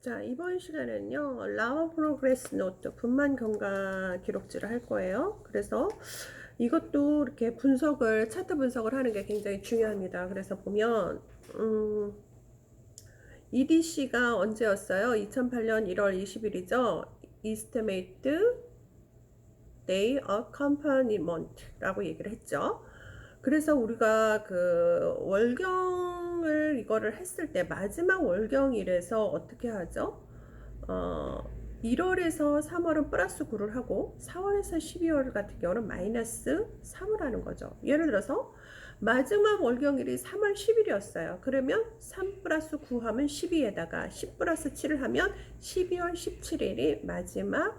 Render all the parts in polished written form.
자, 이번 시간에는요, 라와 프로그레스 노트, 분만 경과 기록지를 할 거예요. 그래서 이것도 이렇게 분석을, 차트 분석을 하는 게 굉장히 중요합니다. 그래서 보면, EDC가 언제였어요? 2008년 1월 20일이죠. Estimate Day of Accompaniment 라고 얘기를 했죠. 그래서 우리가 그 월경을 이거를 했을 때 마지막 월경일에서 어떻게 하죠? 1월에서 3월은 플러스 9를 하고 4월에서 12월 같은 경우는 마이너스 3을 하는 거죠. 예를 들어서 마지막 월경일이 3월 10일이었어요. 그러면 3 플러스 9 하면 12에다가 10 플러스 7을 하면 12월 17일이 마지막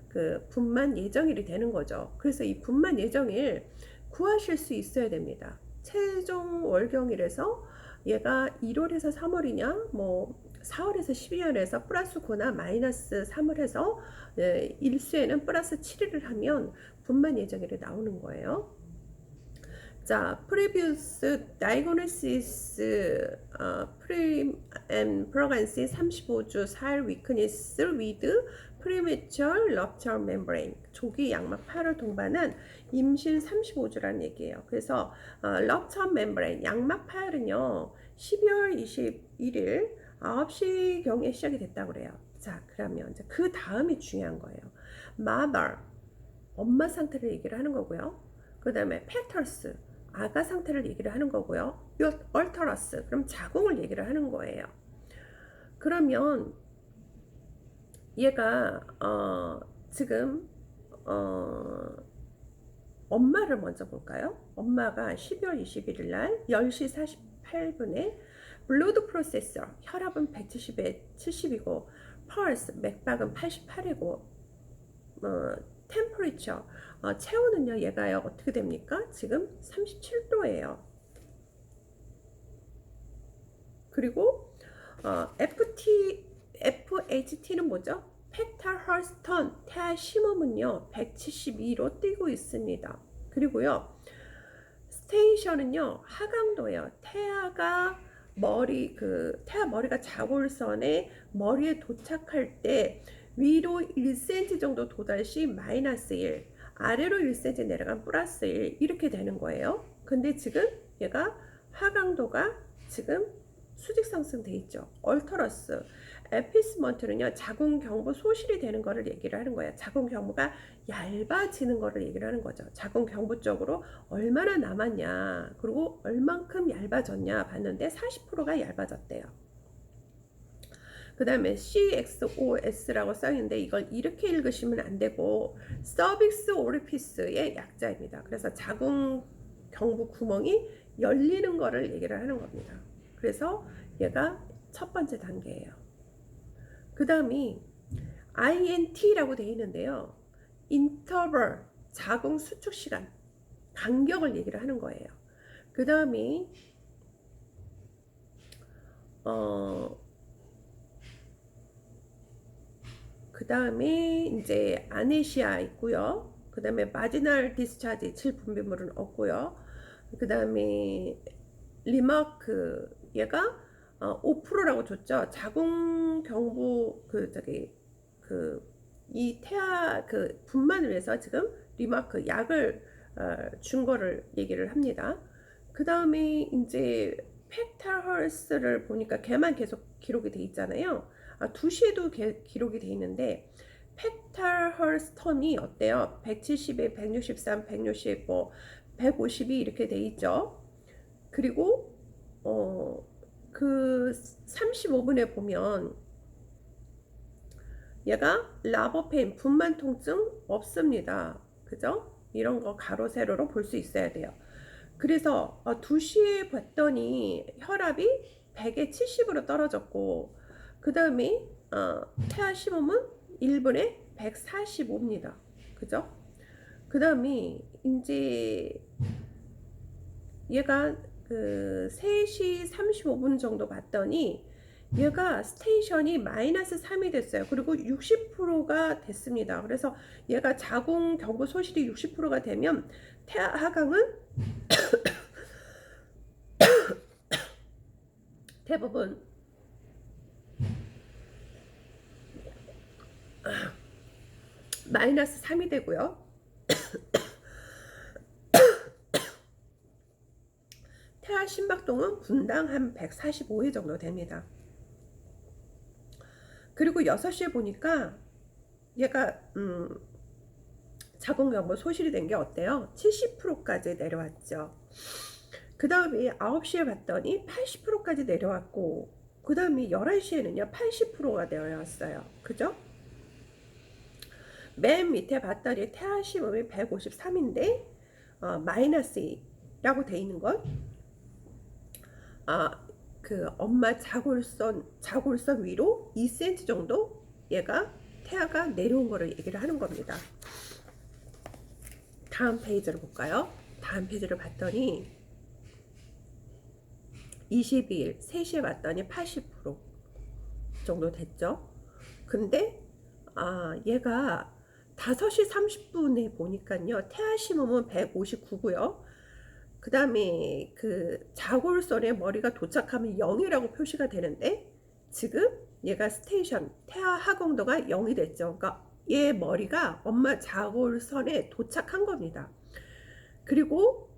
그 분만 예정일이 되는 거죠. 그래서 이 분만 예정일 구하실 수 있어야 됩니다. 최종 월경일에서 얘가 1월에서 3월이냐 뭐 4월에서 12월에서 플러스 9나 마이너스 3을 해서 일수에는 플러스 7일을 하면 분만 예정일이 나오는 거예요. 자, previous diagnosis, pregnancy 35주 4일 weakness with premature rupture membrane, 조기 양막 파열 동반한 임신 35주라는 얘기예요. 그래서 rupture membrane, 양막 파열은요 12월 21일 9시 경에 시작이 됐다고 그래요. 자, 그러면 이제 그 다음이 중요한 거예요. mother, 엄마 상태를 얘기를 하는 거고요. 그 다음에 fetus, 아가 상태를 얘기를 하는 거고요. 얼터러스, 그럼 자궁을 얘기를 하는 거예요. 그러면 얘가 지금 엄마를 먼저 볼까요? 엄마가 12월 21일 날 10시 48분에 블루드 프로세서, 혈압은 170에 70이고 펄스, 맥박은 88이고 템퍼리처, 체온은요 얘가요 어떻게 됩니까? 지금 37도예요. 그리고 FHT는 뭐죠? 펙탈 헐스턴 태아 심음은요 172로 뛰고 있습니다. 그리고요 스테이션은요 하강도예요. 태아가 태아 머리가 자골선에 머리에 도착할 때 위로 1cm 정도 도달 시 마이너스 1, 아래로 1cm 내려간 플러스 1 이렇게 되는 거예요. 근데 지금 얘가 하강도가 지금 수직 상승돼 있죠. 얼터러스, 에피스먼트는요 자궁 경부 소실이 되는 거를 얘기를 하는 거예요. 자궁 경부가 얇아지는 거를 얘기를 하는 거죠. 자궁 경부 쪽으로 얼마나 남았냐, 그리고 얼만큼 얇아졌냐 봤는데 40%가 얇아졌대요. 그 다음에 CXOS라고 써있는데 이걸 이렇게 읽으시면 안 되고 서빅스 오리피스의 약자입니다. 그래서 자궁 경부 구멍이 열리는 거를 얘기를 하는 겁니다. 그래서 얘가 첫 번째 단계예요. 그 다음이 INT라고 되어 있는데요. 인터벌, 자궁 수축 시간, 간격을 얘기를 하는 거예요. 그 다음이 그 다음에 이제 아네시아 있고요. 그 다음에 마지널 디스차지, 질분비물은 없고요. 그 다음에 리마크, 얘가 5%라고 줬죠. 자궁 경부 이 태아 분만을 위해서 지금 리마크 약을 준 거를 얘기를 합니다. 그 다음에 이제 펙탈 헐스를 보니까 걔만 계속 기록이 돼 있잖아요. 2시에도 기록이 돼 있는데 펙탈 헐스 텀이 어때요? 170에 163, 160, 152 이렇게 돼 있죠. 그리고 그 35분에 보면 얘가 라버페인, 분만 통증 없습니다. 그죠? 이런 거 가로 세로로 볼 수 있어야 돼요. 그래서 2시에 봤더니 혈압이 100에 70으로 떨어졌고, 그 다음에 태아 심음은 1분에 145입니다. 그죠? 그 다음에 이제 얘가 그 3시 35분 정도 봤더니 얘가 스테이션이 마이너스 3이 됐어요. 그리고 60%가 됐습니다. 그래서 얘가 자궁 경부 소실이 60%가 되면 태아 하강은 대부분 마이너스 3이 되고요. 태아 심박동은 분당 한 145회 정도 됩니다. 그리고 6시에 보니까 얘가 자궁경부 소실이 된 게 어때요? 70%까지 내려왔죠. 그 다음에 9시에 봤더니 80%까지 내려왔고, 그 다음에 11시에는요 80%가 내려왔어요. 그죠? 맨 밑에 봤더니 태아 심음이 153인데 마이너스 2라고 돼 있는 건 그 엄마 자골선 위로 2cm 정도 얘가 태아가 내려온 거를 얘기를 하는 겁니다. 다음 페이지를 볼까요? 다음 페이지를 봤더니 22일 3시에 봤더니 80% 정도 됐죠. 근데 얘가 5시 30분에 보니까요 태아 심음은 159고요. 그 다음에 그 자골선에 머리가 도착하면 0이라고 표시가 되는데 지금 얘가 스테이션 태아 하강도가 0이 됐죠. 그러니까 얘 머리가 엄마 자골선에 도착한 겁니다. 그리고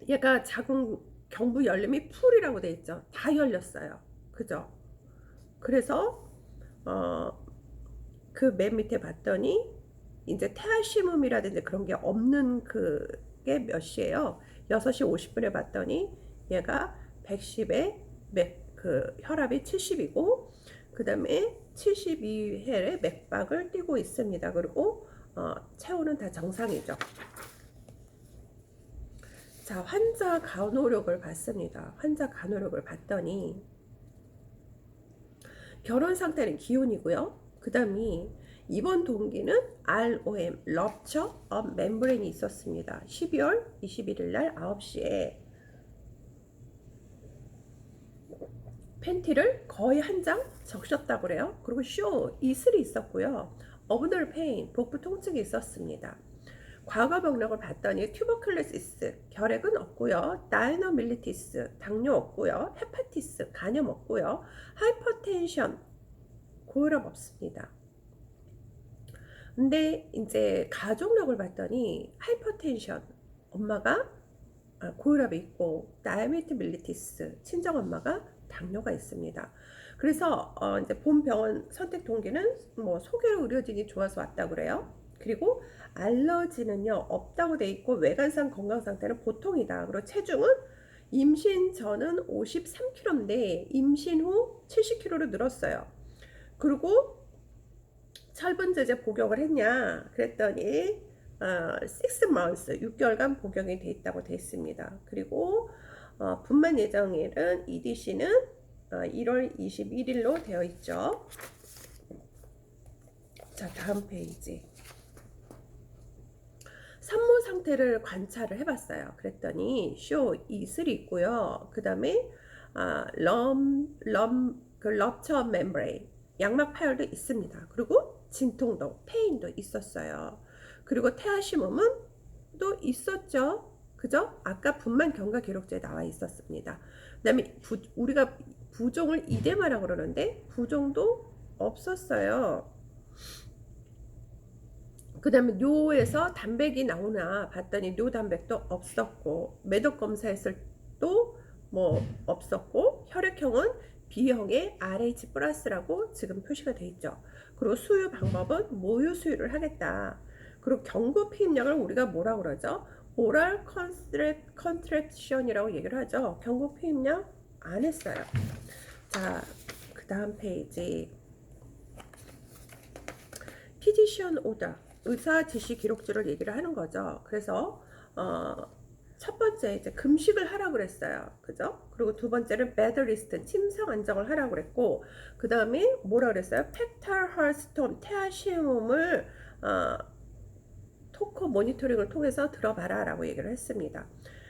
얘가 자궁경부 열림이 풀이라고 돼 있죠. 다 열렸어요. 그죠? 그래서 그 맨 밑에 봤더니 이제 태아 심음이라든지 그런 게 없는 그게 몇 시예요? 6시 50분에 봤더니 얘가 110에 그 혈압이 70이고 그 다음에 72회의 맥박을 띄고 있습니다. 그리고 체온은 다 정상이죠. 자, 환자 간호력을 봤습니다. 환자 간호력을 봤더니 결혼 상태는 기혼이고요. 그 다음에 이번 동기는 ROM, Rupture of Membrane이 있었습니다. 12월 21일 날 9시에 팬티를 거의 한 장 적셨다고 그래요. 그리고 이슬이 있었고요. 어브널 페인, 복부 통증이 있었습니다. 과거 병력을 봤더니 튜버클로시스, 결핵은 없고요. 다이너밀리티스, 당뇨 없고요. 헤파티스, 간염 없고요. 하이퍼텐션, 고혈압 없습니다. 근데 이제 가족력을 봤더니 하이퍼텐션, 엄마가 고혈압이 있고 다이아베티스 친정엄마가 당뇨가 있습니다. 그래서 이제 본 병원 선택 동기는 뭐 소개로 의료진이 좋아서 왔다 그래요. 그리고 알러지는요 없다고 돼 있고 외관상 건강 상태는 보통이다. 그리고 체중은 임신 전은 53kg인데 임신 후 70kg로 늘었어요. 그리고 철분 제제 복용을 했냐 그랬더니 6 months 6개월간 복용이 돼 있다고 돼 있습니다. 그리고 분만 예정일은 EDC는 1월 21일로 되어 있죠. 자, 다음 페이지. 산모 상태를 관찰을 해봤어요. 그랬더니 이슬이 있고요. 그 다음에 럽처 멤브레인 양막 파열도 있습니다. 그리고 진통도 페인도 있었어요. 그리고 태아 심음은 또 있었죠. 그죠? 아까 분만 경과 기록지에 나와 있었습니다. 그 다음에 우리가 부종을 이데마라고 그러는데 부종도 없었어요. 그 다음에 뇨에서 단백이 나오나 봤더니 뇨 단백도 없었고 매독 검사했을 또 뭐 없었고 혈액형은 B형의 RH 플러스라고 지금 표시가 돼 있죠. 그리고 수유 방법은 모유 수유를 하겠다. 그리고 경구 피임약을 우리가 뭐라고 그러죠? 오랄 컨트랙션이라고 얘기를 하죠. 경구 피임약 안 했어요. 자, 그 다음 페이지. 피지션 오더, 의사 지시 기록지를 얘기를 하는 거죠. 그래서 첫 번째 이제 금식을 하라고 그랬어요. 그죠? 그리고 두 번째는 베드리스트, 침상 안정을 하라고 그랬고, 그 다음에 뭐라 그랬어요? 팩탈 헐스톰, 태아 심음을 토커 모니터링을 통해서 들어봐라 라고 얘기를 했습니다.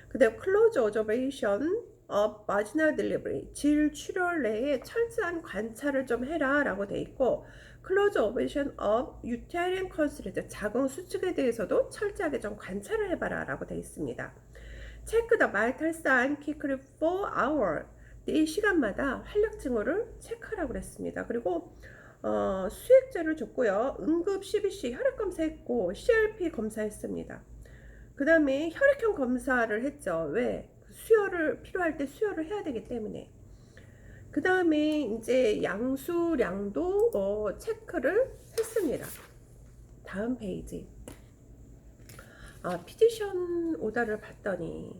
그 다음 클로즈 오저베이션 of vaginal delivery, 질 출혈 내에 철저한 관찰을 좀 해라 라고 돼 있고, 클로즈 오베이션 of uterine constraint, 자궁 수축에 대해서도 철저하게 좀 관찰을 해봐라 라고 돼 있습니다. 체크 더 vital sign quickly for hour, 이 시간마다 활력 징후를 체크하라고 그랬습니다. 그리고 수액제를 줬고요. 응급 CBC 혈액 검사했고 CRP 검사했습니다. 그 다음에 혈액형 검사를 했죠. 왜? 수혈을 필요할 때 수혈을 해야 되기 때문에. 그 다음에 이제 양수량도 체크를 했습니다. 다음 페이지. 피지션 오다를 봤더니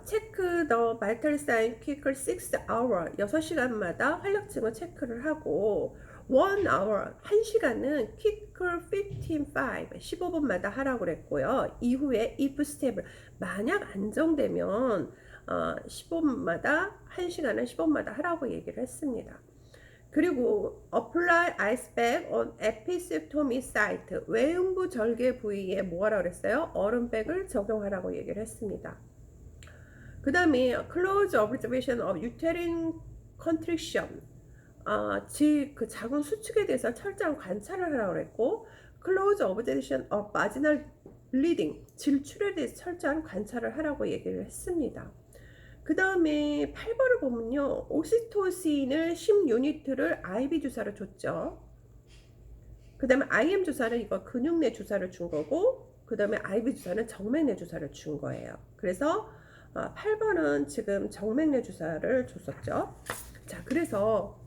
체크 더 바이탈 사인 퀴클 6hour 6시간마다 활력증을 체크를 하고 1hour 1시간은 퀴클 15분마다 하라고 그랬고요. 이후에 if stable 만약 안정되면 15분마다 1시간은 10분마다 하라고 얘기를 했습니다. 그리고 apply ice bag on episiotomy site 외음부 절개 부위에 뭐 하라고 그랬어요? 얼음백을 적용하라고 얘기를 했습니다. 그 다음에 close observation of uterine contraction 즉 그 작은 수축에 대해서 철저한 관찰을 하라고 그랬고 close observation of vaginal bleeding 질출에 대해서 철저한 관찰을 하라고 얘기를 했습니다. 그 다음에 8번을 보면요. 옥시토신을 10유니트를 IV 주사로 줬죠. 그 다음에 IM 주사는 이거 근육 내 주사를 준 거고 그 다음에 IV 주사는 정맥 내 주사를 준 거예요. 그래서 8번은 지금 정맥 내 주사를 줬었죠. 자, 그래서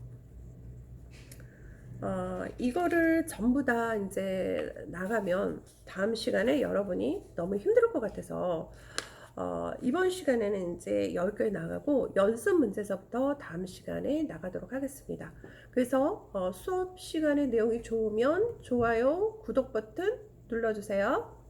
이거를 전부 다 이제 나가면 다음 시간에 여러분이 너무 힘들 것 같아서 이번 시간에는 이제 여기까지 나가고 연습 문제서부터 다음 시간에 나가도록 하겠습니다. 그래서 수업 시간의 내용이 좋으면 좋아요, 구독 버튼 눌러주세요.